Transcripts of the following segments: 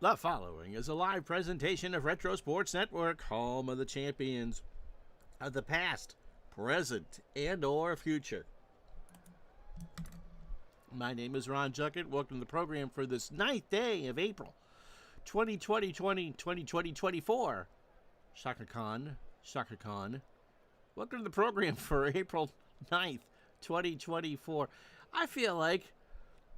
The following is a live presentation of Retro Sports Network, home of the champions of the past, present, and or future. My name is Ron Juckett. Welcome to the program for this 9th day of April, 2020-2024. Shaka Khan. Welcome to the program for April 9th, 2024. I feel like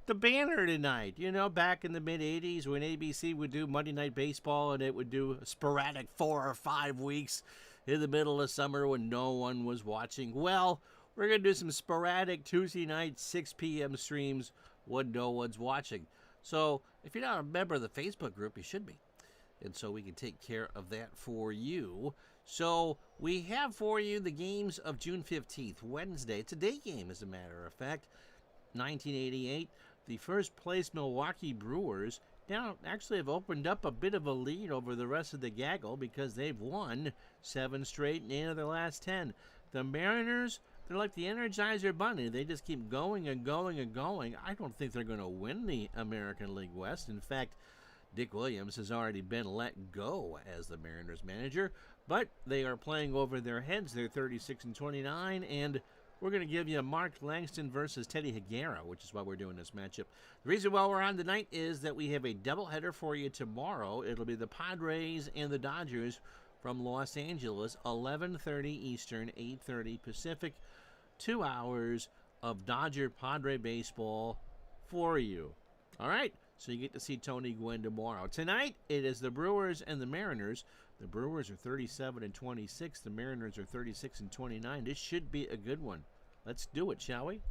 the banner tonight, back in the mid-'80s when ABC would do Monday Night Baseball and it would do sporadic 4 or 5 weeks in the middle of summer when no one was watching. Well, we're going to do some sporadic Tuesday night 6 p.m. streams when no one's watching. So if you're not a member of the Facebook group, you should be. And so we can take care of that for you. So we have for you the games of June 15th, Wednesday. It's a day game, as a matter of fact. 1988. The first place Milwaukee Brewers now actually have opened up a bit of a lead over the rest of the gaggle because they've won 7 straight and 8 of their last 10. The Mariners, they're like the Energizer Bunny. They just keep going and going and going. I don't think they're going to win the American League West. In fact, Dick Williams has already been let go as the Mariners manager, but they are playing over their heads. They're 36-29, and we're going to give you Mark Langston versus Teddy Higuera, which is why we're doing this matchup. The reason why we're on tonight is that we have a doubleheader for you tomorrow. It'll be the Padres and the Dodgers from Los Angeles, 11:30 Eastern, 8:30 Pacific. 2 hours of Dodger-Padre baseball for you. All right, so you get to see Tony Gwynn tomorrow. Tonight, it is the Brewers and the Mariners. The Brewers are 37-26. The Mariners are 36-29. This should be a good one. Let's do it, shall we?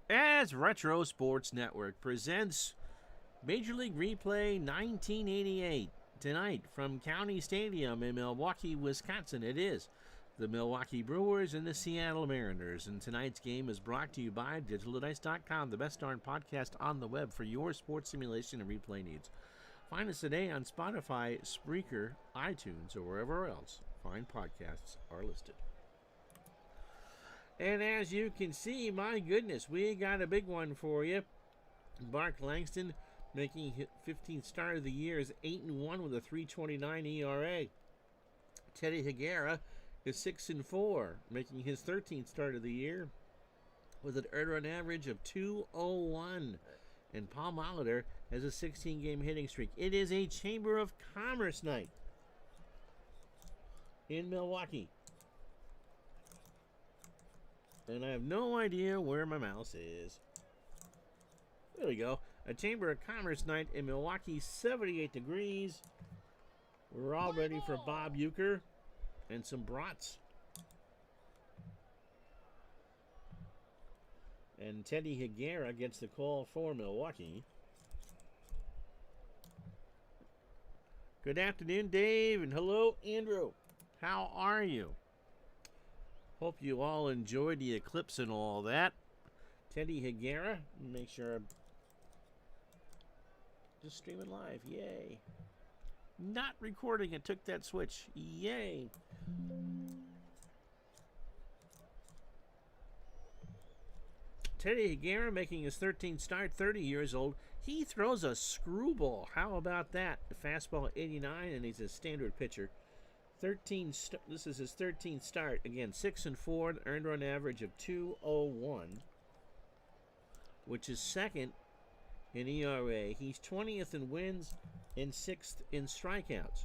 As Retro Sports Network presents Major League Replay 1988. Tonight from County Stadium in Milwaukee, Wisconsin, it is the Milwaukee Brewers and the Seattle Mariners. And tonight's game is brought to you by DigitalDice.com, the best darn podcast on the web for your sports simulation and replay needs. Find us today on Spotify, Spreaker, iTunes, or wherever else fine podcasts are listed. And as you can see, my goodness, we got a big one for you. Mark Langston, making his 15th start of the year, is 8-1 with a 3.29 ERA. Teddy Higuera is 6-4, making his 13th start of the year with an earned run average of 2.01. And Paul Molitor has a 16-game hitting streak. It is a Chamber of Commerce night in Milwaukee. And I have no idea where my mouse is. There we go. A Chamber of Commerce night in Milwaukee, 78 degrees. We're all ready for Bob Uecker and some brats. And Teddy Higuera gets the call for Milwaukee. Good afternoon, Dave, and hello, Andrew. How are you? Hope you all enjoyed the eclipse and all that. Teddy Higuera, make sure I'm just streaming live. Yay. Not recording, it took that switch. Yay. Teddy Higuera making his 13th start, 30 years old. He throws a screwball. How about that? The fastball 89, and he's a standard pitcher. This is his 13th start. Again, 6-4, earned run average of 2.01, which is second in ERA. He's 20th in wins and 6th in strikeouts.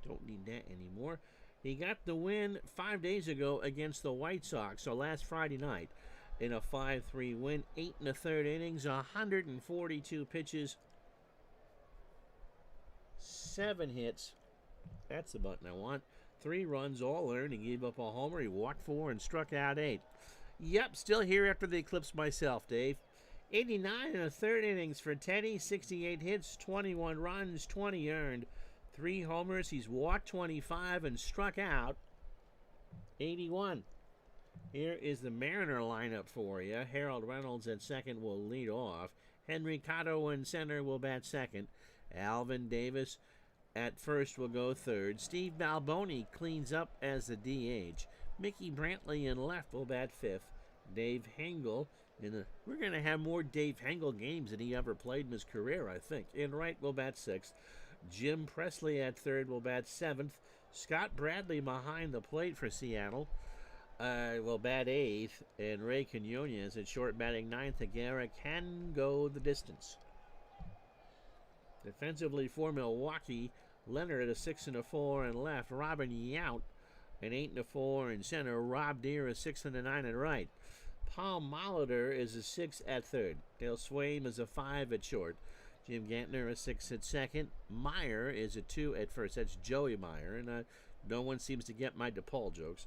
Don't need that anymore. He got the win 5 days ago against the White Sox, so last Friday night, in a 5-3 win, 8 1/3 innings, 142 pitches, 7 hits. That's the button I want. 3 runs, all earned. He gave up a homer. He walked 4 and struck out 8. Yep, still here after the eclipse myself, Dave. 89 1/3 innings for Teddy, 68 hits, 21 runs, 20 earned, 3 homers. He's walked 25 and struck out 81. Here is the Mariner lineup for you. Harold Reynolds at second will lead off. Henry Cotto in center will bat second. Alvin Davis at first will go third. Steve Balboni cleans up as the DH. Mickey Brantley in left will bat fifth. Dave Hengel We're going to have more Dave Hengel games than he ever played in his career, I think. In right will bat sixth. Jim Presley at third will bat seventh. Scott Bradley behind the plate for Seattle will bat eighth. And Ray Quinones at short batting ninth. Aguirre can go the distance. Defensively for Milwaukee, Leonard at a 6 and a 4 and left. Robin Yount an 8 and a 4 in center. Rob Deere a 6 and a 9 at right. Paul Molitor is a 6 at third. Dale Swaim is a 5 at short. Jim Gantner a 6 at second. Meyer is a 2 at first. That's Joey Meyer, and no one seems to get my DePaul jokes.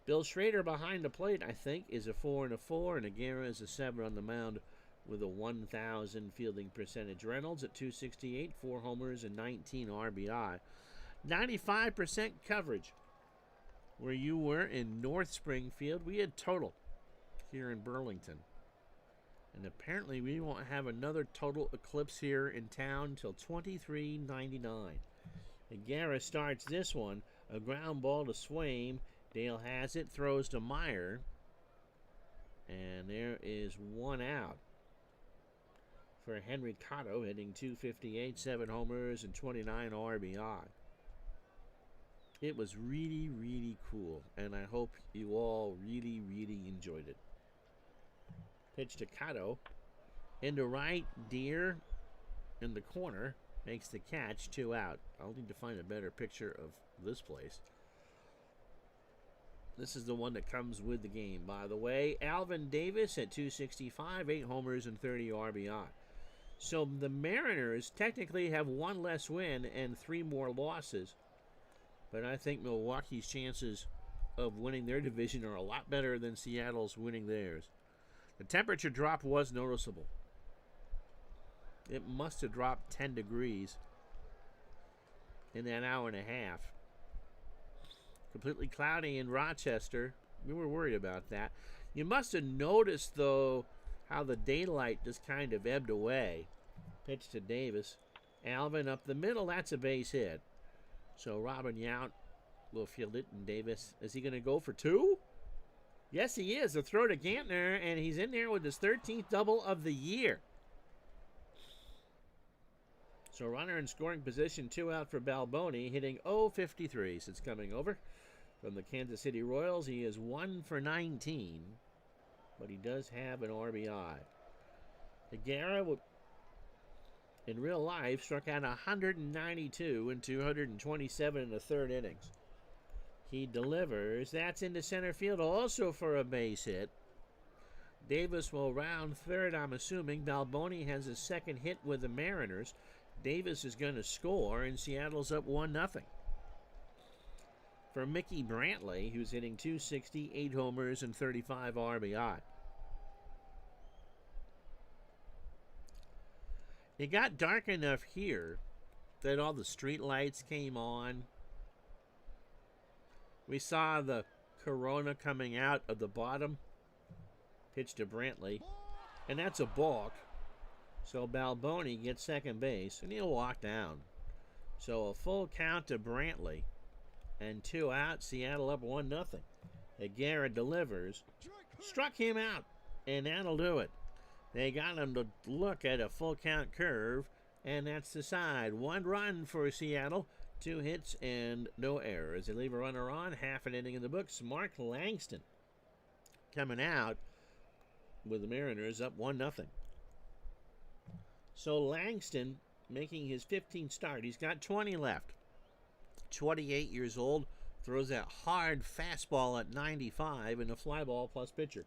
Bill Schrader behind the plate, I think, is a 4 and a 4, and Aguirre is a 7 on the mound with a 1,000 fielding percentage. Reynolds at 268, 4 homers and 19 RBI. 95% coverage. Where you were in North Springfield, we had total here in Burlington. And apparently we won't have another total eclipse here in town till 23.99. Aguirre starts this one. A ground ball to Swaim. Dale has it, throws to Meyer. And there is one out for Henry Cotto, hitting 258, 7 homers and 29 RBI. It was really, really cool, and I hope you all really, really enjoyed it. Pitch to Cotto. Into right, Deere in the corner makes the catch, 2 out. I'll need to find a better picture of this place. This is the one that comes with the game, by the way. Alvin Davis at 265, 8 homers and 30 RBI. So the Mariners technically have 1 less win and 3 more losses. But I think Milwaukee's chances of winning their division are a lot better than Seattle's winning theirs. The temperature drop was noticeable. It must have dropped 10 degrees in that hour and a half. Completely cloudy in Rochester. We were worried about that. You must have noticed, though, how the daylight just kind of ebbed away. Pitch to Davis. Alvin up the middle. That's a base hit. So Robin Yount will field it, and Davis, is he going to go for 2? Yes, he is. A throw to Gantner, and he's in there with his 13th double of the year. So runner in scoring position, 2 out for Balboni, hitting .053 since coming over from the Kansas City Royals. He is 1 for 19, but he does have an RBI. Aguirre in real life struck out 192 in 227 in the third innings. He delivers. That's into center field also for a base hit. Davis will round third, I'm assuming. Balboni has his second hit with the Mariners. Davis is going to score, and Seattle's up 1-0. For Mickey Brantley, who's hitting .260, 8 homers and 35 RBI. It got dark enough here that all the street lights came on. We saw the corona coming out of the bottom. Pitch to Brantley. And that's a balk. So Balboni gets second base, and he'll walk down. So a full count to Brantley. And 2 out, Seattle up 1-0. Aguirre delivers. Struck him out, and that'll do it. They got him to look at a full count curve, and that's the side. 1 run for Seattle, 2 hits and no errors. They leave a runner on, half an inning in the books. Mark Langston coming out with the Mariners up 1-0. So Langston making his 15th start. He's got 20 left. 28 years old, throws that hard fastball at 95 and a fly ball plus pitcher.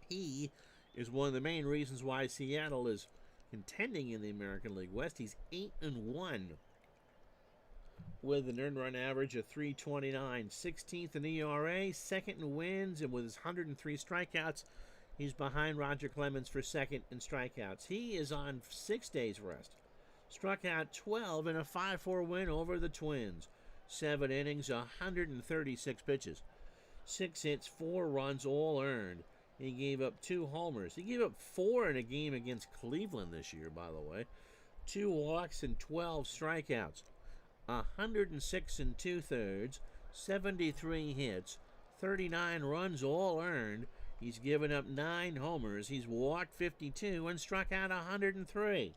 He is one of the main reasons why Seattle is contending in the American League West. He's 8-1 with an earned run average of .329, 16th in ERA, second in wins, and with his 103 strikeouts, he's behind Roger Clemens for second in strikeouts. He is on 6 days rest. Struck out 12 in a 5-4 win over the Twins. 7 innings, 136 pitches. 6 hits, 4 runs, all earned. He gave up 2 homers. He gave up 4 in a game against Cleveland this year, by the way. 2 walks and 12 strikeouts. 106 2/3, 73 hits, 39 runs, all earned. He's given up 9 homers. He's walked 52 and struck out 103.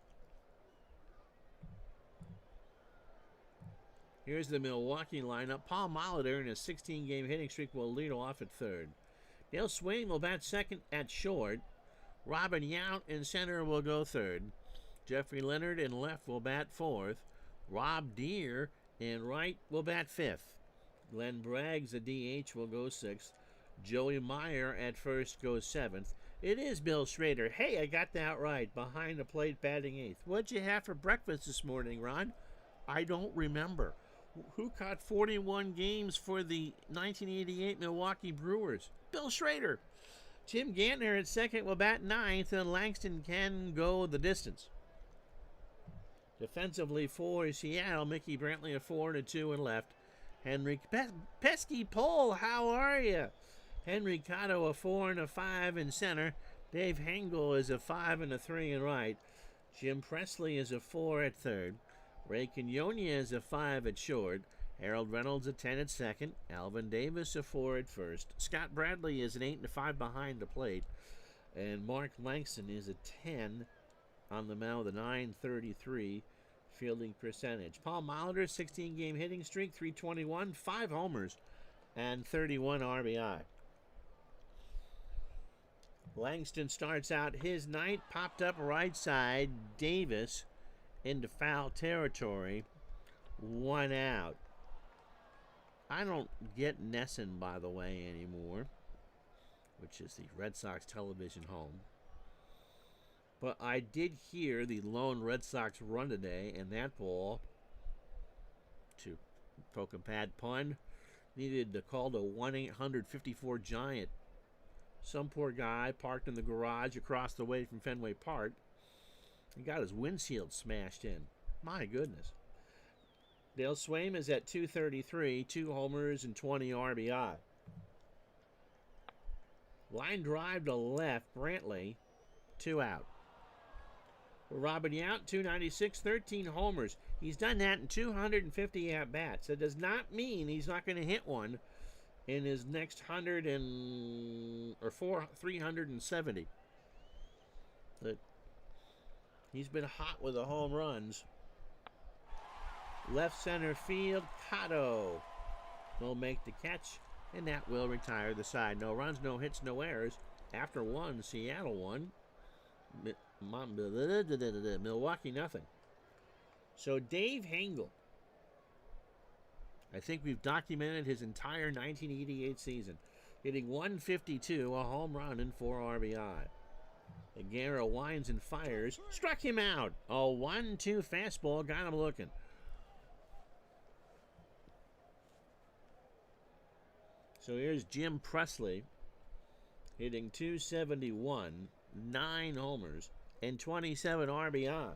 Here's the Milwaukee lineup. Paul Molitor in a 16-game hitting streak will lead off at third. Dale Swain will bat second at short. Robin Yount in center will go third. Jeffrey Leonard in left will bat fourth. Rob Deere in right will bat fifth. Glenn Braggs, the DH, will go sixth. Joey Meyer at first goes seventh. It is Bill Schrader. Hey, I got that right. Behind the plate, batting eighth. What'd you have for breakfast this morning, Ron? I don't remember. Who caught 41 games for the 1988 Milwaukee Brewers? Bill Schrader. Tim Gantner at second will bat ninth, and Langston can go the distance. Defensively for Seattle, Mickey Brantley a 4 and a 2 in left. Henry Pesky Pole, how are you? Henry Cotto a 4 and a 5 in center. Dave Hengel is a 5 and a 3 in right. Jim Presley is a 4 at third. Ray Quinones is a 5 at short. Harold Reynolds a 10 at second. Alvin Davis a 4 at first. Scott Bradley is an 8 and a 5 behind the plate. And Mark Langston is a 10 on the mound with a .933 fielding percentage. Paul Molitor, 16-game hitting streak, 321, 5 homers, and 31 RBI. Langston starts out his night, popped up right side. Davis into foul territory, 1 out. I don't get Nesson, by the way, anymore, which is the Red Sox television home. But I did hear the lone Red Sox run today, and that ball, to poke a bad pun, needed to call the 1-800-54 Giant. Some poor guy parked in the garage across the way from Fenway Park and got his windshield smashed in. My goodness. Dale Swaim is at 233, 2 homers and 20 RBI. Line drive to left, Brantley, 2 out. Robin Yount, 296, 13 homers. He's done that in 250 at-bats. That does not mean he's not going to hit one in his next 370. But he's been hot with the home runs. Left center field, Cotto will make the catch, and that will retire the side. No runs, no hits, no errors. After one, Seattle won. Milwaukee nothing. So Dave Hengel, I think we've documented his entire 1988 season, hitting 152, a home run and 4 RBI. Aguero winds and fires, struck him out. A 1-2 fastball got him looking. So here's Jim Presley hitting 271, 9 homers, and 27 RBI.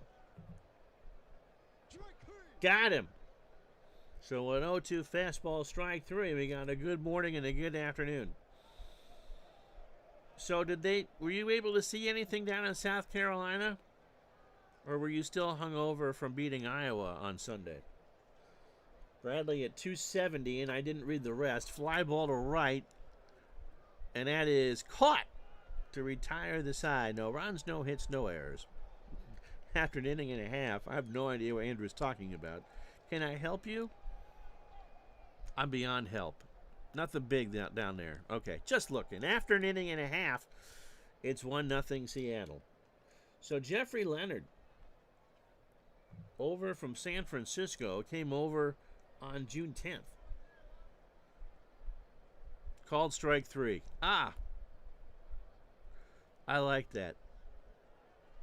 Got him. So an 0-2 fastball, strike 3. We got a good morning and a good afternoon. So were you able to see anything down in South Carolina? Or were you still hungover from beating Iowa on Sunday? Bradley at 270, and I didn't read the rest. Fly ball to right, and that is caught to retire the side. No runs, no hits, no errors. After an inning and a half, I have no idea what Andrew's talking about. Can I help you? I'm beyond help. Nothing big down there. Okay, just looking. After an inning and a half, it's 1-0 Seattle. So Jeffrey Leonard, over from San Francisco, came over on June 10th. Called strike 3. I like that.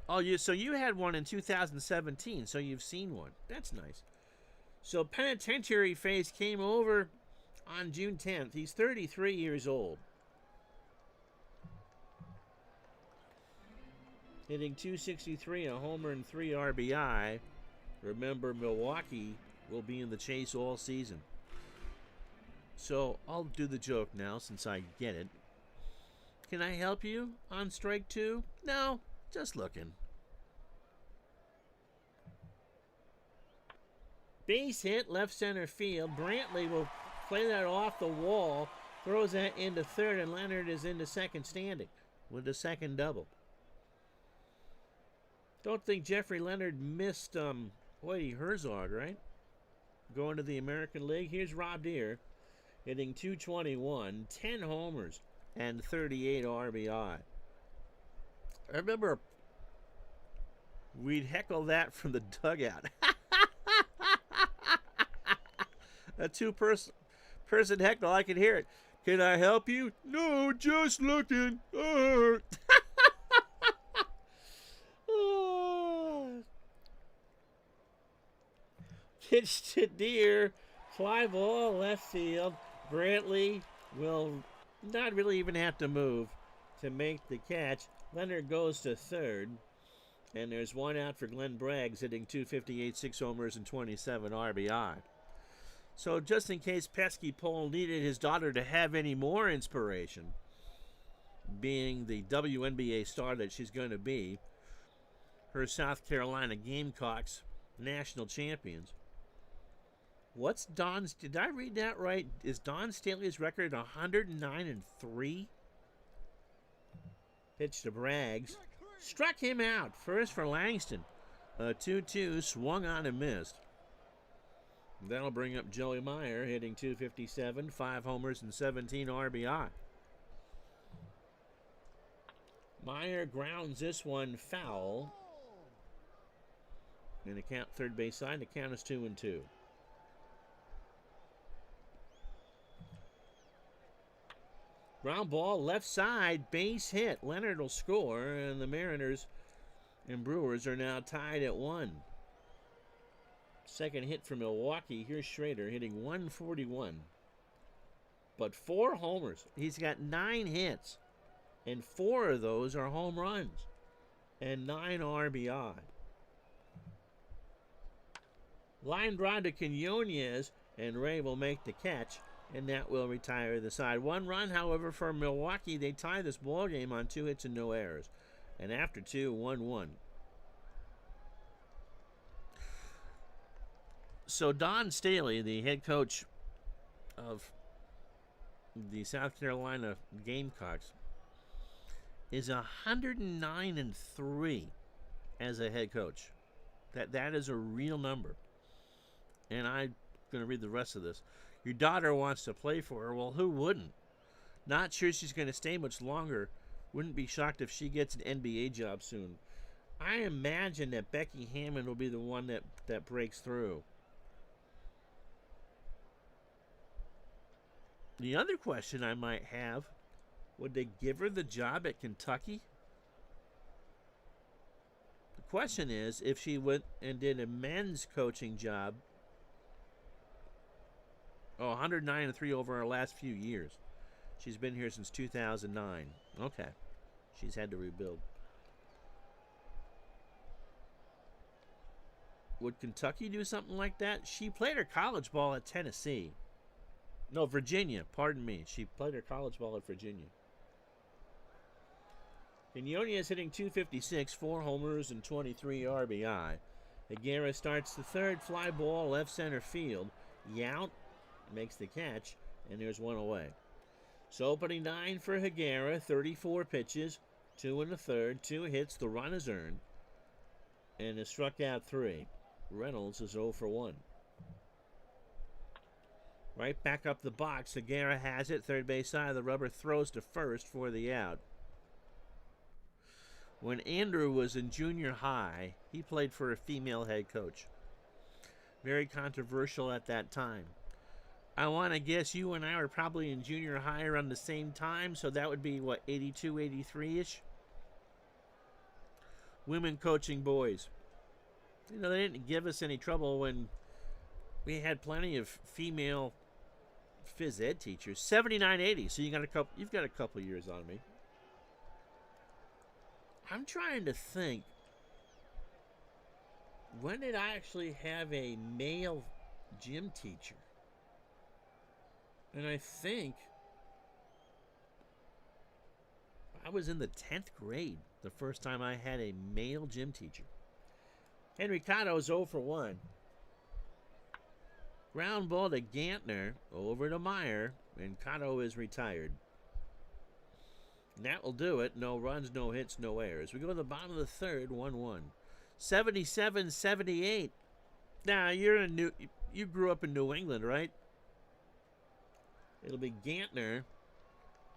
Oh, so you had one in 2017, so you've seen one. That's nice. So Penitentiary Face came over on June 10th. He's 33 years old. Hitting 263, a homer and 3 RBI. Remember, Milwaukee will be in the chase all season. So I'll do the joke now since I get it. Can I help you on strike 2? No, just looking. Base hit, left center field. Brantley will play that off the wall Throws that into third, and Leonard is into second standing with the second double. Don't think Jeffrey Leonard missed Whitey Herzog, right? Going to the American League. Here's Rob Deere hitting .221, 10 homers, and 38 RBI. I remember we'd heckle that from the dugout. A two-person heckle, I could hear it. Can I help you? No, just looking. Pitch to Deere. Fly ball, left field. Brantley will not really even have to move to make the catch. Leonard goes to third. And there's one out for Glenn Braggs, hitting .258, 6 homers, and 27 RBI. So just in case Pesky Pole needed his daughter to have any more inspiration, being the WNBA star that she's going to be, her South Carolina Gamecocks national champions. What's Don's? Did I read that right? Is Don Staley's record 109-3? Pitch to Braggs. Struck him out. First for Langston. 2-2, swung on and missed. That'll bring up Joey Meyer, hitting .257, 5 homers and 17 RBI. Meyer grounds this one foul. And the count third base side, the count is 2-2. Ground ball, left side, base hit. Leonard will score, and the Mariners and Brewers are now tied at 1. Second hit for Milwaukee. Here's Schrader hitting .141. But 4 homers. He's got 9 hits, and 4 of those are home runs, and 9 RBI. Line drive to Quinones, and Ray will make the catch, and that will retire the side. 1 run, however, for Milwaukee. They tie this ball game on 2 hits and no errors. And after 2, 1-1. So Don Staley, the head coach of the South Carolina Gamecocks, is 109-3 as a head coach. That is a real number. And I'm going to read the rest of this. Your daughter wants to play for her. Well, who wouldn't? Not sure she's going to stay much longer. Wouldn't be shocked if she gets an NBA job soon. I imagine that Becky Hammond will be the one that breaks through. The other question I might have, would they give her the job at Kentucky? The question is, if she went and did a men's coaching job, 109-3 over our last few years. She's been here since 2009. Okay. She's had to rebuild. Would Kentucky do something like that? She played her college ball at Tennessee. No, Virginia. Pardon me. She played her college ball at Virginia. Quinones is hitting .256, 4 homers and 23 RBI. Higuera starts the third, fly ball, left center field. Yount makes the catch, and there's 1 away. So opening 9 for Higuera, 34 pitches, 2 in the third, 2 hits, the run is earned, and is struck out 3. Reynolds is 0 for 1. Right back up the box, Higuera has it, third base side of the rubber, throws to first for the out. When Andrew was in junior high, he played for a female head coach. Very controversial at that time. I want to guess you and I were probably in junior high around the same time, so that would be, 82, 83-ish? Women coaching boys. They didn't give us any trouble when we had plenty of female phys ed teachers. 79, 80, so you've got a couple years on me. I'm trying to think, when did I actually have a male gym teacher? And I think I was in the 10th grade the first time I had a male gym teacher. Henry Cotto's 0 for 1. Ground ball to Gantner, over to Meyer, and Cotto is retired. And that will do it. No runs, no hits, no errors. We go to the bottom of the third, 1-1. 77-78. Now, you grew up in New England, right? It'll be Gantner,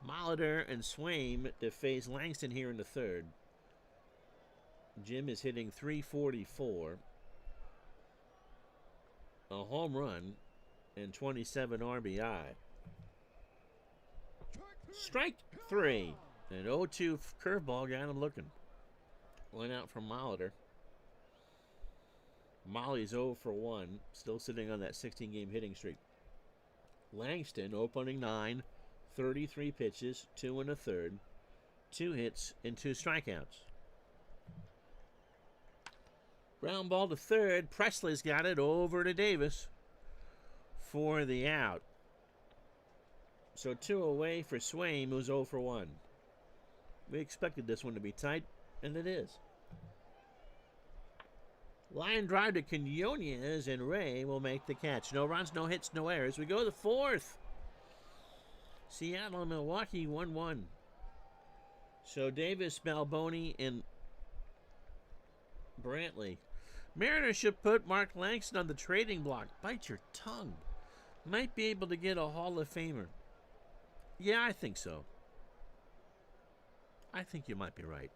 Molitor, and Swaim to face Langston here in the third. Jim is hitting .344. A home run and 27 RBI. Strike 3. An 0-2 curveball got him looking. Went out from Molitor. Molly's 0 for 1. Still sitting on that 16-game hitting streak. Langston, opening 9. 33 pitches, 2 1/3. 2 hits and 2 strikeouts. Ground ball to third. Presley's got it over to Davis for the out. So 2 away for Swaim, who's 0 for 1. We expected this one to be tight, and it is. Line drive to Quinones, and Ray will make the catch. No runs, no hits, no errors. We go to the fourth. Seattle and Milwaukee 1-1. So Davis, Balboni, and Brantley. Mariners should put Mark Langston on the trading block. Bite your tongue. Might be able to get a Hall of Famer. Yeah, I think so. I think you might be right.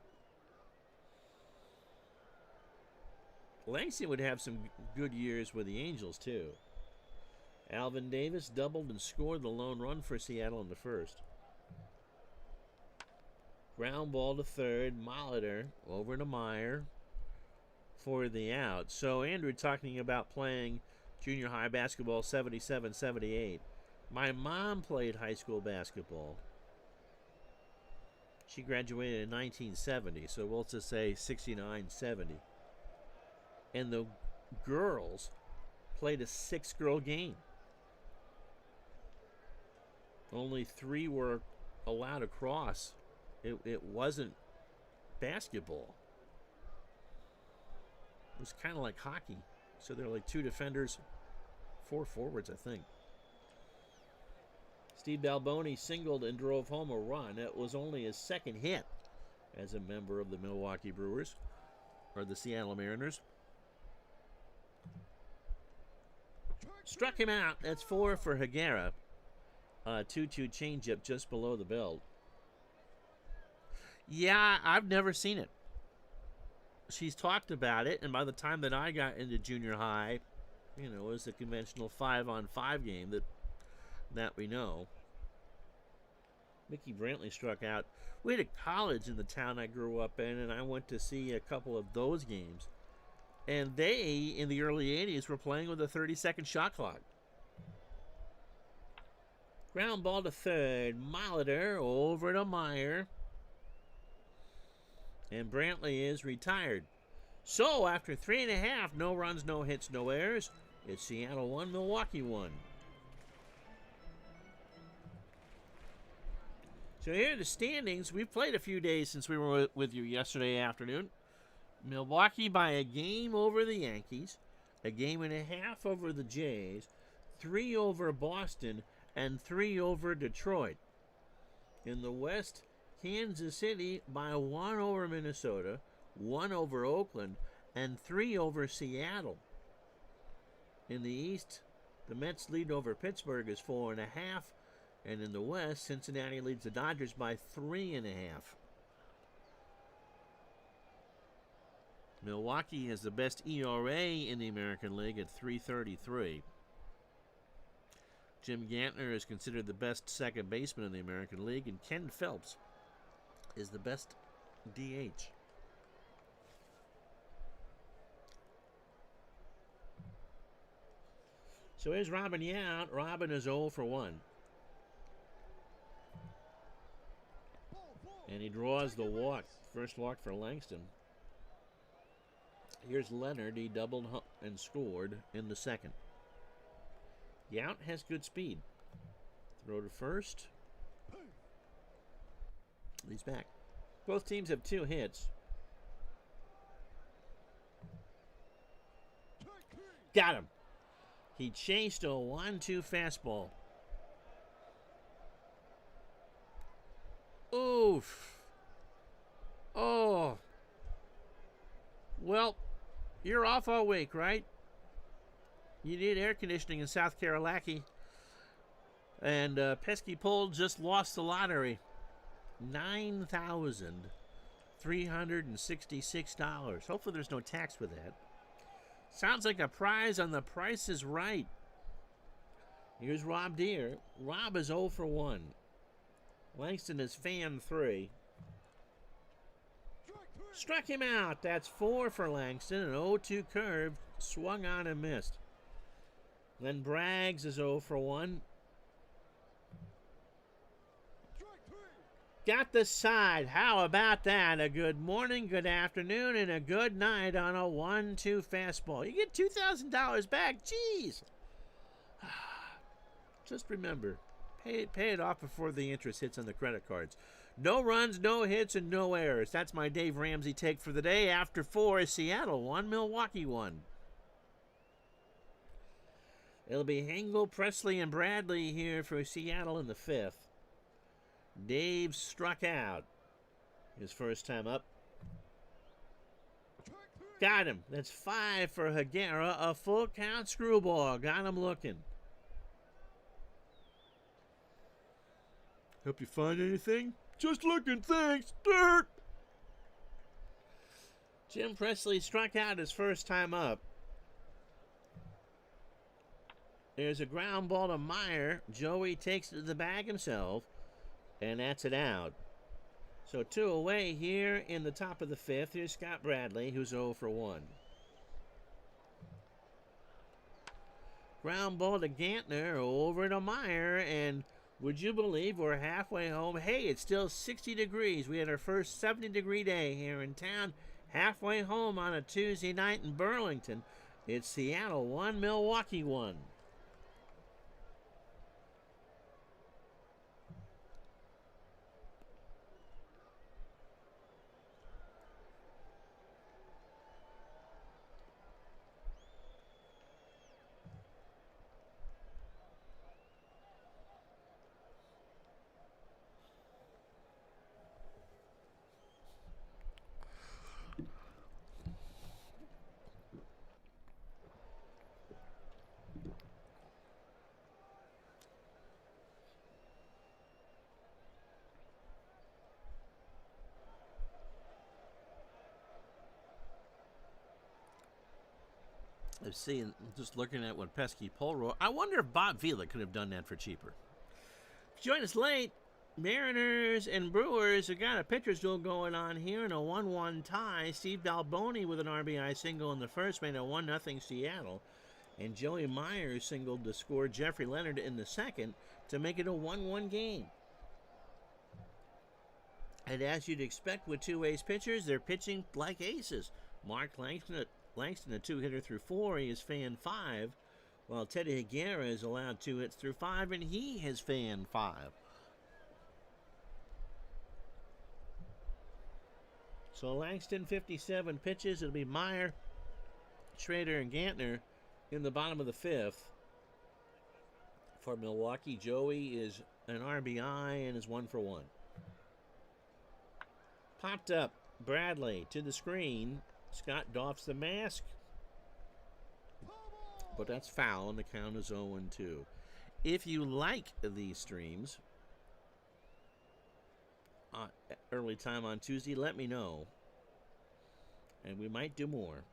Langston would have some good years with the Angels, too. Alvin Davis doubled and scored the lone run for Seattle in the first. Ground ball to third. Molitor over to Meyer for the out. So, Andrew talking about playing junior high basketball 77-78. My mom played high school basketball. She graduated in 1970, so we'll just say 69-70. And the girls played a 6-girl game. Only 3 were allowed across. It wasn't basketball. It was kind of like hockey. So there were like 2 defenders, 4 forwards, I think. Steve Balboni singled and drove home a run. It was only his second hit as a member of the Milwaukee Brewers, or the Seattle Mariners. Struck him out. That's 4 for Higuera. 2-2 changeup just below the belt. Yeah, I've never seen it. She's talked about it, and by the time that I got into junior high, it was a conventional 5-on-5 game that we know. Mickey Brantley struck out. We had a college in the town I grew up in, and I went to see a couple of those games. And they, in the early 80s, were playing with a 30-second shot clock. Ground ball to third. Molitor over to Meyer. And Brantley is retired. So, after 3.5, no runs, no hits, no errors, it's Seattle 1, Milwaukee 1. So here are the standings. We've played a few days since we were with you yesterday afternoon. Milwaukee by a game over the Yankees, a game and a half over the Jays, 3 over Boston, and 3 over Detroit. In the West, Kansas City by 1 over Minnesota, 1 over Oakland, and 3 over Seattle. In the East, the Mets lead over Pittsburgh is 4.5, and in the West, Cincinnati leads the Dodgers by 3.5. Milwaukee has the best ERA in the American League at .333. Jim Gantner is considered the best second baseman in the American League, and Ken Phelps is the best DH. So here's Robin Yount. Robin is 0 for 1. And he draws the walk. First walk for Langston. Here's Leonard. He doubled and scored in the second. Yount has good speed. Throw to first. He's back. Both teams have 2 hits. Got him. He chased a 1-2 fastball. Oof. Oh. Well, you're off all week, right? You need air conditioning in South Carolina. And Pesky Pole just lost the lottery. $9,366. Hopefully there's no tax with that. Sounds like a prize on The Price is Right. Here's Rob Deere. Rob is 0 for 1. Langston is fan 3. Struck him out. That's 4 for Langston. An 0-2 curve. Swung on and missed. Then Braggs is 0 for 1. Got the side. How about that? A good morning, good afternoon, and a good night on a 1-2 fastball. You get $2,000 back. Jeez. Just remember, pay it off before the interest hits on the credit cards. No runs, no hits, and no errors. That's my Dave Ramsey take for the day. After 4 is Seattle 1, Milwaukee 1. It'll be Hengel, Presley, and Bradley here for Seattle in the 5th. Dave struck out his first time up. Got him. That's 5 for Higuera. A full count screwball. Got him looking. Help you find anything? Just looking, thanks. Dirt. Jim Presley struck out his first time up. There's a ground ball to Meyer. Joey takes it to the bag himself, and that's it out. So 2 away here in the top of the 5th. Here's Scott Bradley, who's 0 for 1. Ground ball to Gantner, over to Meyer, and would you believe we're halfway home? Hey, it's still 60 degrees. We had our first 70-degree day here in town. Halfway home on a Tuesday night in Burlington. It's Seattle 1, Milwaukee 1. I'm seeing, just looking at what Pesky Pole wrote. I wonder if Bob Vila could have done that for cheaper. Join us late. Mariners and Brewers have got a pitcher's duel going on here in a 1-1 tie. Steve Balboni with an RBI single in the first made a 1-0 Seattle. And Joey Myers singled to score Jeffrey Leonard in the second to make it a 1-1 game. And as you'd expect with two ace pitchers, they're pitching like aces. Mark Langston, a 2-hitter through 4, he has fanned 5, while Teddy Higuera is allowed 2 hits through 5, and he has fanned 5. So Langston, 57 pitches. It'll be Meyer, Schrader, and Gantner in the bottom of the 5th. For Milwaukee, Joey is an RBI and is 1 for 1. Popped up, Bradley to the screen. Scott doffs the mask, but that's foul, and the count is 0-2. If you like these streams, early time on Tuesday, let me know, and we might do more.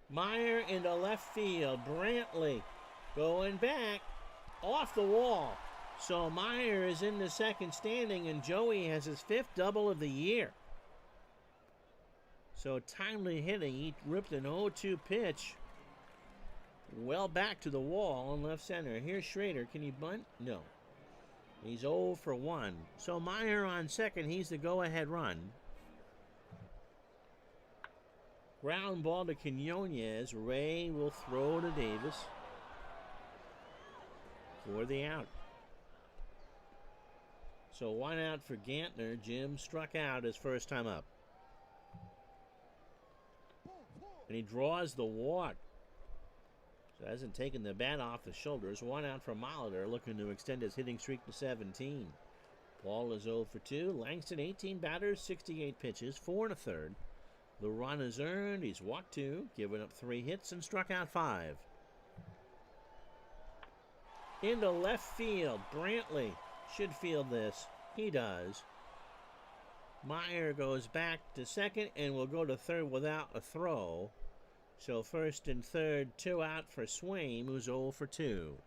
Meyer into left field. Brantley going back off the wall. So Meyer is in the second standing, and Joey has his 5th double of the year. So timely hitting. He ripped an 0-2 pitch well back to the wall in left center. Here's Schrader. Can he bunt? No. He's 0 for 1. So Meyer on second. He's the go-ahead run. Ground ball to Quinones. Ray will throw to Davis for the out. So 1 out for Gantner. Jim struck out his first time up. And he draws the walk. So hasn't taken the bat off the shoulders. 1 out for Molitor, looking to extend his hitting streak to 17. Ball is 0 for 2. Langston, 18 batters, 68 pitches, 4 1/3. The run is earned. He's walked 2, given up 3 hits, and struck out 5. Into left field. Brantley should field this. He does. Meyer goes back to second and will go to third without a throw. So first and third, 2 out for Swaim, who's 0 for 2.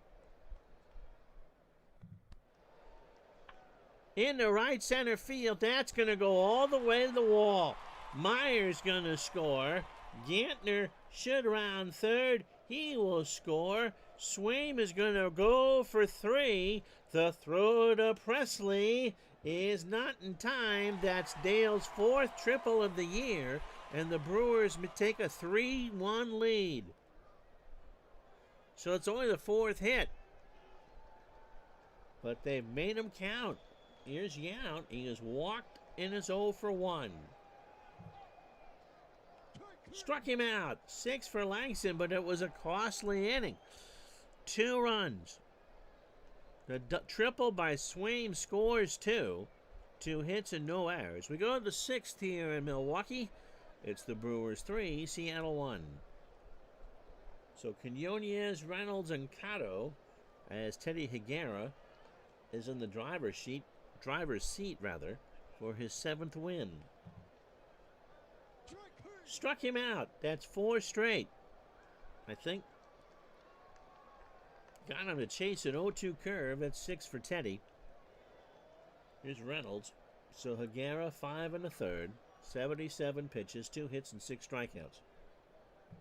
Into right center field. That's going to go all the way to the wall. Meyer's going to score. Gantner should round third. He will score. Swaim is going to go for 3. The throw to Presley is not in time. That's Dale's 4th triple of the year, and the Brewers take a 3-1 lead. So it's only the 4th hit, but they've made him count. Here's Yount. He is walked and is 0 for 1. Struck him out. 6 for Langston, but it was a costly inning. 2 runs. The triple by Swaim scores 2. 2 hits and no errors. We go to the 6th here in Milwaukee. It's the Brewers 3, Seattle 1. So Quinones, Reynolds, and Cotto, as Teddy Higuera is in the driver's seat for his 7th win. Struck him out. That's 4 straight. I think. Got him to chase an 0-2 curve. That's 6 for Teddy. Here's Reynolds. So Higuera, 5 1/3. 77 pitches, 2 hits, and 6 strikeouts.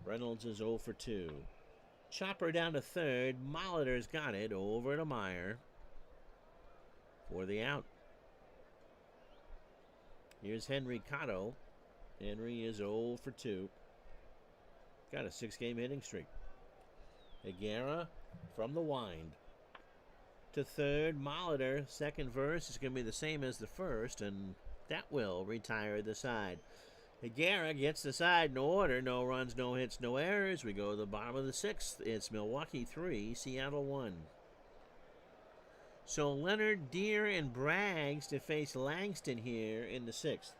Reynolds is 0 for 2. Chopper down to third. Molitor's got it over to Meyer for the out. Here's Henry Cotto. Henry is 0 for 2. Got a 6-game hitting streak. Higuera from the wind to third. Molitor, second verse is going to be the same as the first, and that will retire the side. Higuera gets the side in order. No runs, no hits, no errors. We go to the bottom of the 6th. It's Milwaukee 3, Seattle 1. So Leonard, Deere, and Braggs to face Langston here in the 6th.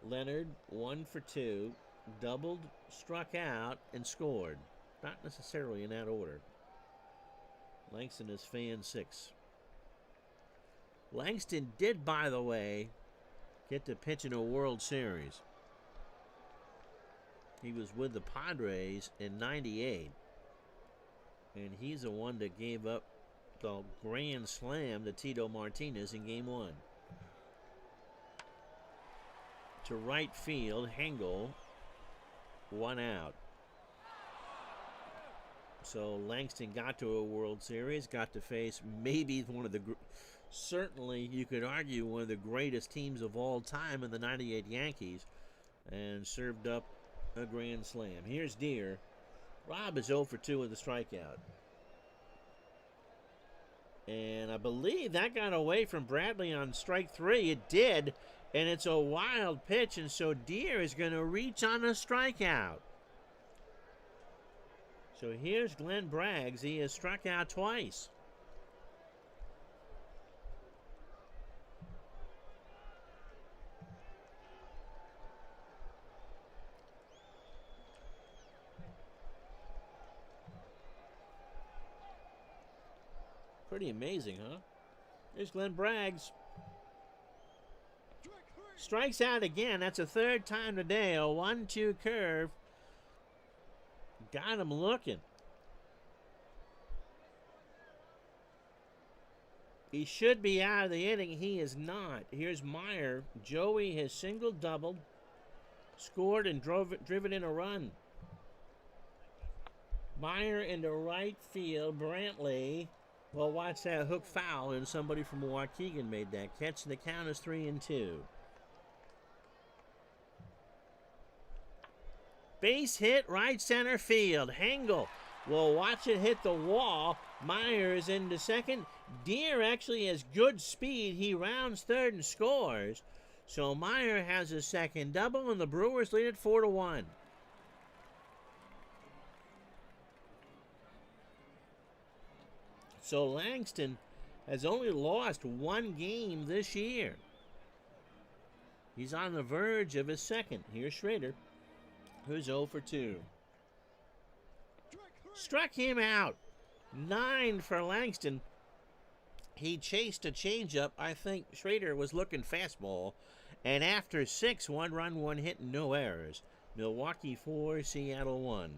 Leonard, 1 for 2, doubled, struck out, and scored. Not necessarily in that order. Langston is fan 6. Langston did, by the way, get to pitch in a World Series. He was with the Padres in '98, and he's the one that gave up the grand slam to Tito Martinez in Game 1. To right field, Hengel, 1 out. So Langston got to a World Series, got to face maybe one of the, certainly you could argue one of the greatest teams of all time in the '98 Yankees, and served up a grand slam. Here's Deere. Rob is 0 for 2 with a strikeout. And I believe that got away from Bradley on strike 3. It did, and it's a wild pitch, and so Deere is going to reach on a strikeout. So here's Glenn Braggs. He has struck out twice. Pretty amazing, huh? Here's Glenn Braggs. Strikes out again. That's the 3rd time today. A 1-2 curve. Got him looking. He should be out of the inning. He is not. Here's Meyer. Joey has single-doubled, scored, and driven in a run. Meyer into right field. Brantley. Well, watch that hook foul, and somebody from Waukegan made that catch. The count is 3-2. Base hit, right center field. Hengel will watch it hit the wall. Meyer is into second. Deere actually has good speed. He rounds third and scores. So Meyer has a second double, and the Brewers lead it 4-1. So Langston has only lost one game this year. He's on the verge of his second. Here's Schrader, who's 0 for 2. Struck him out. 9 for Langston. He chased a changeup. I think Schrader was looking fastball. And after 6, 1 run, 1 hit, no errors. Milwaukee 4, Seattle 1.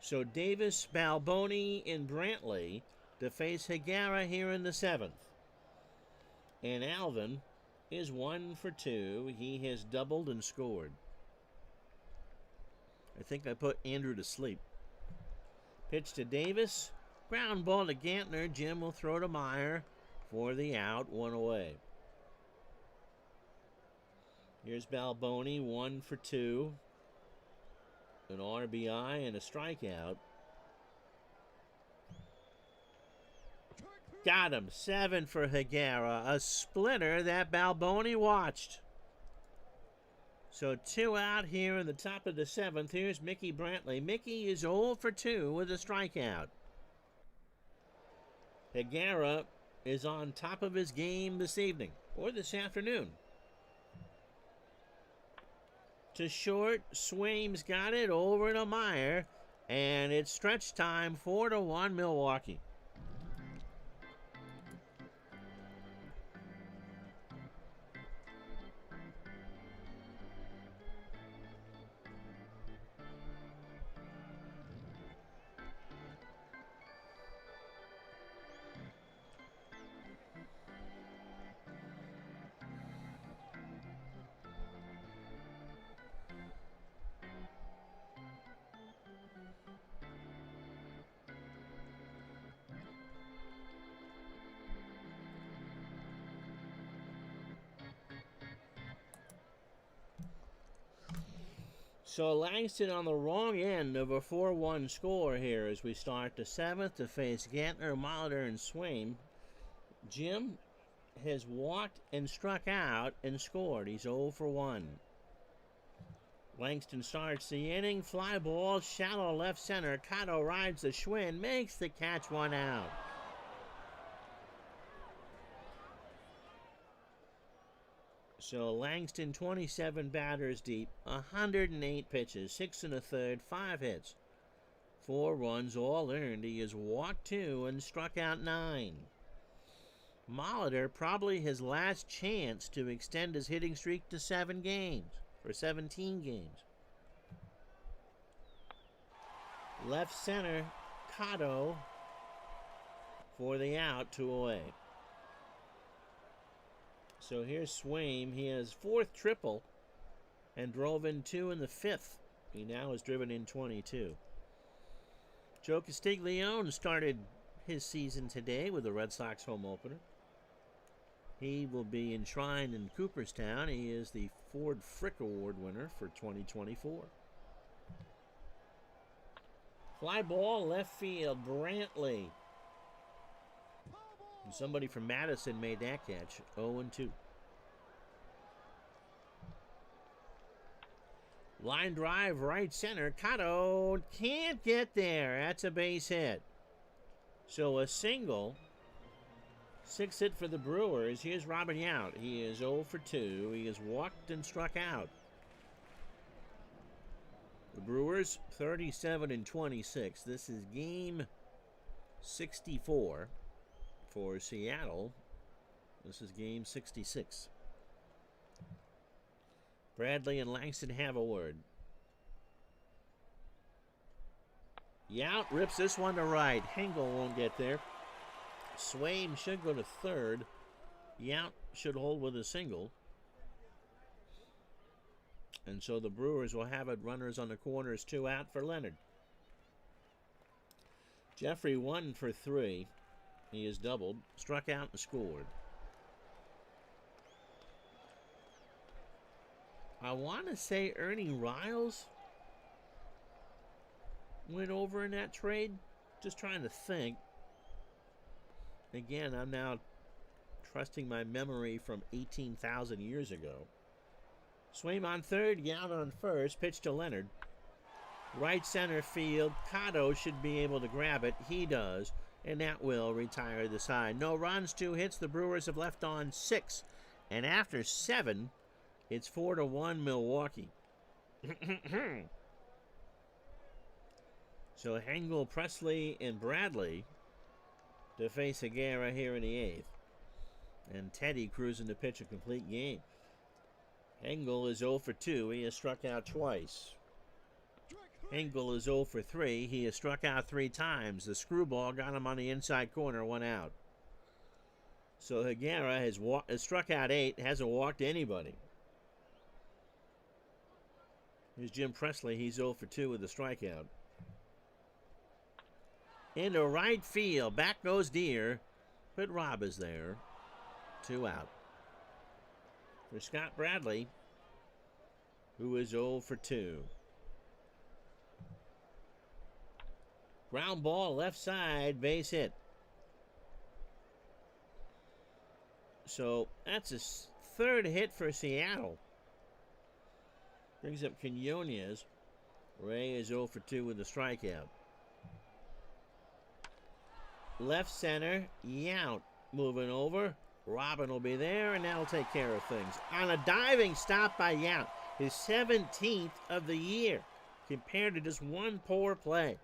So Davis, Balboni, and Brantley to face Higuera here in the 7th. And Alvin is 1 for 2. He has doubled and scored. I think I put Andrew to sleep. Pitch to Davis. Ground ball to Gantner. Jim will throw to Meyer for the out. 1 away. Here's Balboni. 1 for 2. An RBI and a strikeout. Got him. 7 for Higuera. A splitter that Balboni watched. So 2 out here in the top of the 7th. Here's Mickey Brantley. Mickey is 0 for 2 with a strikeout. Higuera is on top of his game this evening or this afternoon. To short, Swaim's got it over to Meyer, and it's stretch time. 4-1 Milwaukee. So Langston on the wrong end of a 4-1 score here as we start the 7th to face Gantner, Molitor, and Swaim. Jim has walked and struck out and scored. He's 0 for 1. Langston starts the inning. Fly ball, shallow left center. Cotto rides the Schwinn, makes the catch, 1 out. So Langston, 27 batters deep, 108 pitches, 6 1/3, 5 hits, 4 runs, all earned. He has walked 2 and struck out 9. Molitor probably his last chance to extend his hitting streak to 7 games, or 17 games. Left center, Cotto for the out, 2 away. So here's Swaim. He has 4th triple and drove in 2 in the 5th. He now has driven in 22. Joe Castiglione started his season today with the Red Sox home opener. He will be enshrined in Cooperstown. He is the Ford Frick Award winner for 2024. Fly ball, left field, Brantley. Somebody from Madison made that catch. 0-2. Line drive, right center. Cotto can't get there. That's a base hit. So a single. 6 hit for the Brewers. Here's Robin Yount. He is 0 for 2. He has walked and struck out. The Brewers 37-26. This is game 64. For Seattle, this is game 66. Bradley and Langston have a word. Yount rips this one to right. Hengel won't get there. Swaim should go to 3rd. Yount should hold with a single. And so the Brewers will have it. Runners on the corners, 2 out for Leonard. Jeffrey 1 for 3. He has doubled, struck out, and scored. I want to say Ernie Riles went over in that trade. Just trying to think. Again, I'm now trusting my memory from 18,000 years ago. Swaim on 3rd, Yount on 1st. Pitch to Leonard. Right center field. Cotto should be able to grab it. He does. and that will retire the side. No runs, 2 hits. The Brewers have left on 6. And after 7, it's 4-1 Milwaukee. So Hengel, Presley, and Bradley to face Higuera here in the 8th. And Teddy cruising to pitch a complete game. Hengel is 0 for 2. He has struck out twice. Hengel is 0 for 3. He has struck out 3 times. The screwball got him on the inside corner, 1 out. So Higuera has struck out 8, hasn't walked anybody. Here's Jim Presley. He's 0 for 2 with a strikeout. Into right field. Back goes Deere. But Rob is there. 2 out. For Scott Bradley, who is 0 for 2. Ground ball, left side, base hit. So that's his 3rd hit for Seattle. Brings up Quinones. Ray is 0 for 2 with a strikeout. Left center, Yount moving over. Robin will be there, and that'll take care of things. On a diving stop by Yount, his 17th of the year, compared to just 1 poor play.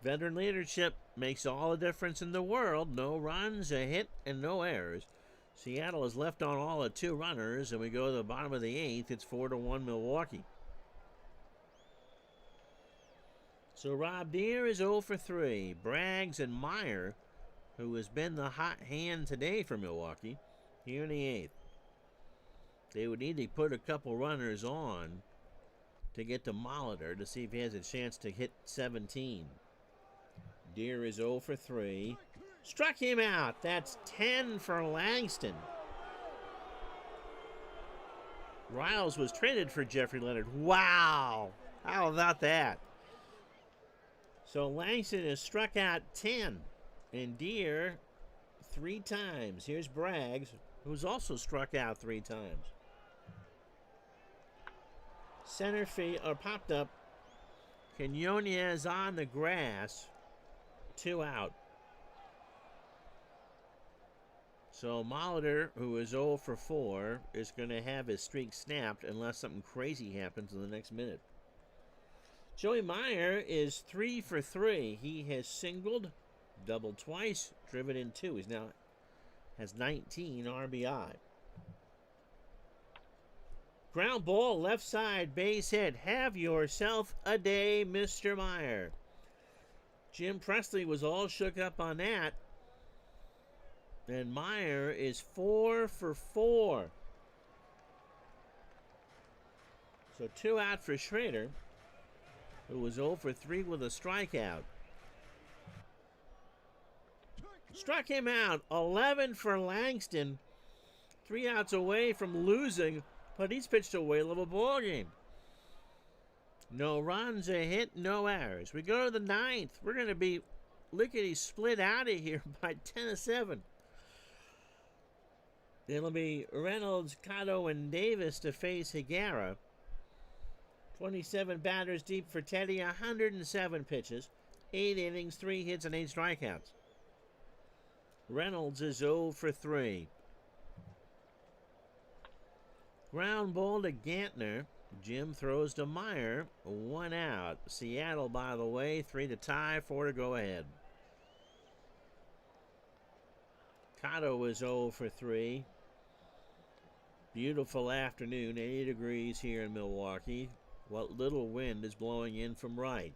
Veteran leadership makes all the difference in the world. No runs, a hit, and no errors. Seattle is left on all of 2 runners, and we go to the bottom of the 8th. It's 4-1 Milwaukee. So Rob Deere is 0 for 3. Braggs and Meyer, who has been the hot hand today for Milwaukee, here in the 8th. They would need to put a couple runners on to get to Molitor to see if he has a chance to hit 17. Deere is 0 for 3. Struck him out. That's 10 for Langston. Riles was traded for Jeffrey Leonard. Wow. How about that? So Langston has struck out 10. And Deere 3 times. Here's Braggs, who's also struck out 3 times. Center field, or popped up. Quinones on the grass. 2 out. So Molitor, who is 0 for 4, is going to have his streak snapped unless something crazy happens in the next minute. Joey Meyer is 3 for 3. He has singled, doubled twice, driven in 2. He's now has 19 RBI. Ground ball, left side, base hit. Have yourself a day, Mr. Meyer. Jim Presley was all shook up on that. And Meyer is 4 for 4. So 2 out for Schrader, who was 0 for 3 with a strikeout. Struck him out. 11 for Langston. 3 outs away from losing, but he's pitched a whale of a ball game. No runs, a hit, no errors. We go to the 9th. We're going to be lickety split out of here by 10-7. It'll be Reynolds, Cotto, and Davis to face Higuera. 27 batters deep for Teddy, 107 pitches, 8 innings, 3 hits, and 8 strikeouts. Reynolds is 0 for 3. Ground ball to Gantner. Jim throws to Meyer. 1 out. Seattle, by the way, 3 to tie, 4 to go ahead. Cotto is 0 for 3. Beautiful afternoon, 80 degrees here in Milwaukee. What little wind is blowing in from right.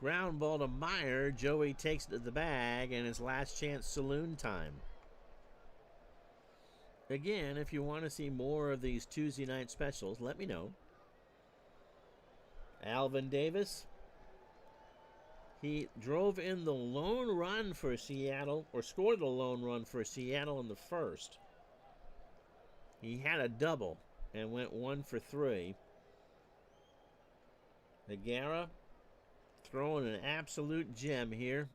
Ground ball to Meyer. Joey takes it to the bag, and it's last chance saloon time. Again, if you want to see more of these Tuesday night specials, let me know. Alvin Davis. He drove in the lone run for Seattle, or scored the lone run for Seattle in the first. He had a double and went 1 for 3. Higuera throwing an absolute gem here.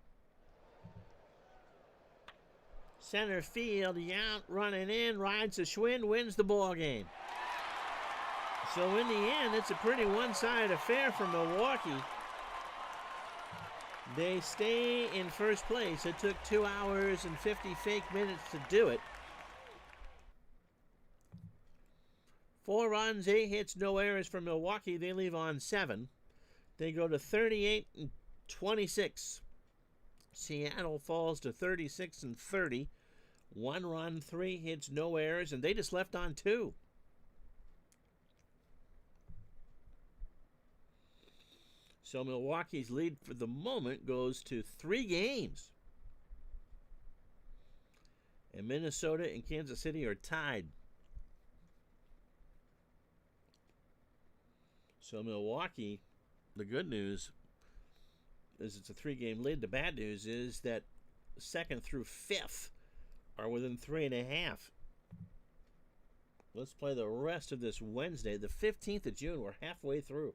Center field, Yount running in, rides a Schwinn, wins the ball game. So in the end, it's a pretty one-sided affair for Milwaukee. They stay in first place. It took 2 hours and 50 fake minutes to do it. 4 runs, 8 hits, no errors for Milwaukee. They leave on 7. They go to 38 and 26. Seattle falls to 36 and 30. 1 run, 3 hits, no errors, and they just left on 2. So Milwaukee's lead for the moment goes to 3 games. And Minnesota and Kansas City are tied. So Milwaukee, the good news is it's a 3-game lead. The bad news is that 2nd through 5th are within 3.5. Let's play the rest of this Wednesday, the 15th of June. We're halfway through.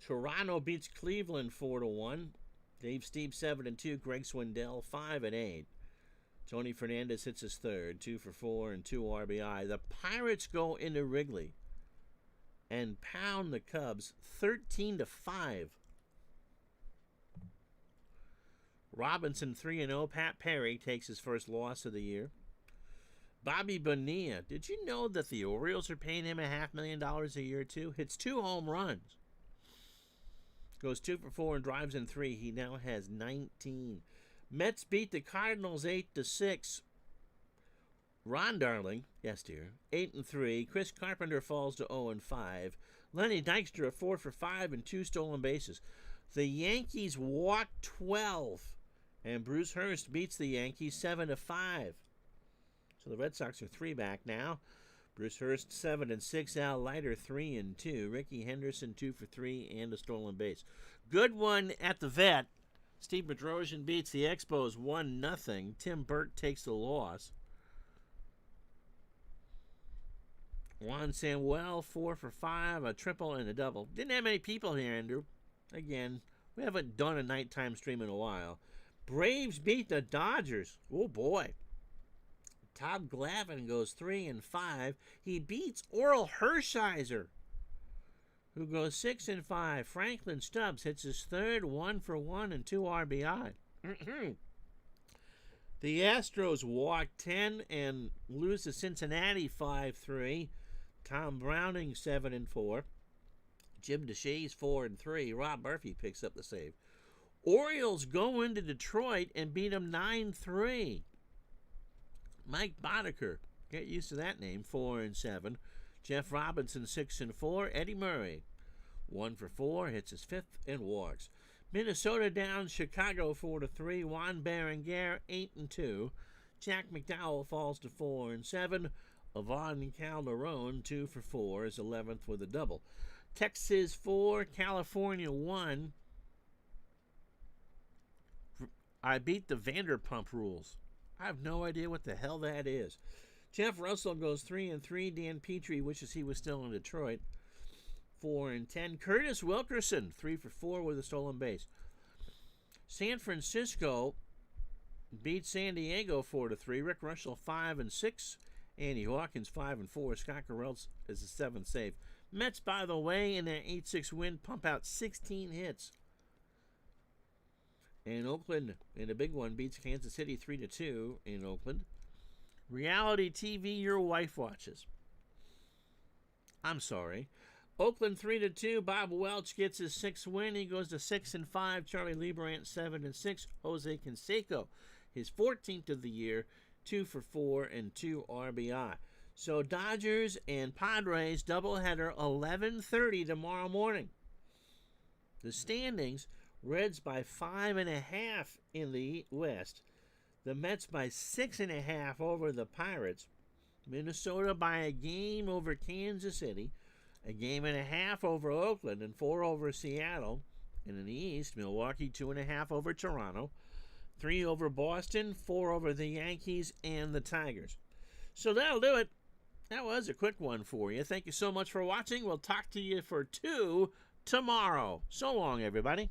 Toronto beats Cleveland 4-1. Dave Steeb 7-2. Greg Swindell 5-8. Tony Fernandez hits his third, 2 for 4 and 2 RBI. The Pirates go into Wrigley and pound the Cubs 13-5. Robinson 3-0. Pat Perry takes his first loss of the year. Bobby Bonilla, did you know that the Orioles are paying him $500,000 a year too? Hits 2 home runs. Goes 2 for 4 and drives in 3. He now has 19. Mets beat the Cardinals 8-6. Ron Darling, yes dear, 8-3. Chris Carpenter falls to 0-5. Lenny Dykstra 4 for 5 and 2 stolen bases. The Yankees walk 12, and Bruce Hurst beats the Yankees 7-5. So the Red Sox are 3 back now. Bruce Hurst 7-6. Al Leiter 3-2. Ricky Henderson 2 for 3 and a stolen base. Good one at the Vet. Steve Bedrosian beats the Expos 1-0. Tim Burke takes the loss. Juan Samuel 4 for 5, a triple and a double. Didn't have many people here, Andrew. Again, we haven't done a nighttime stream in a while. Braves beat the Dodgers. Oh boy. Todd Glavine goes 3-5. He beats Oral Hershiser, who goes 6-5. Franklin Stubbs hits his third, 1 for 1 and 2 RBI. The Astros walk 10 and lose to Cincinnati 5-3. Tom Browning 7-4. Jim DeShays 4-3. Rob Murphy picks up the save. Orioles go into Detroit and beat them 9-3. Mike Boddicker, get used to that name, 4-7. Jeff Robinson 6-4. Eddie Murray 1 for 4, hits his 5th and walks. Minnesota down Chicago 4-3. Juan Berenguer 8-2. Jack McDowell falls to 4-7. Ivan Calderon 2 for 4 is 11th with a double. Texas 4, California 1. I beat the Vanderpump Rules. I have no idea what the hell that is. Jeff Russell goes 3-3. Dan Petrie wishes he was still in Detroit. 4-10. Curtis Wilkerson 3 for 4 with a stolen base. San Francisco beats San Diego 4-3. Rick Russell 5-6. Andy Hawkins 5-4. Scott Garrelts is the 7th save. Mets, by the way, in that 8-6 win, pump out 16 hits. And Oakland, in a big one, beats Kansas City 3-2 in Oakland. Reality TV your wife watches. I'm sorry. Oakland 3-2. Bob Welch gets his 6th win. He goes to 6-5. Charlie Leibrandt 7-6. Jose Canseco, his 14th of the year, 2 for 4 and 2 RBI. So Dodgers and Padres doubleheader 11:30 tomorrow morning. The standings: Reds by 5.5 in the West. The Mets by 6.5 over the Pirates. Minnesota by a game over Kansas City. A game and a half over Oakland and 4 over Seattle. And in the East, Milwaukee 2.5 over Toronto. 3 over Boston, 4 over the Yankees and the Tigers. So that'll do it. That was a quick one for you. Thank you so much for watching. We'll talk to you for 2 tomorrow. So long, everybody.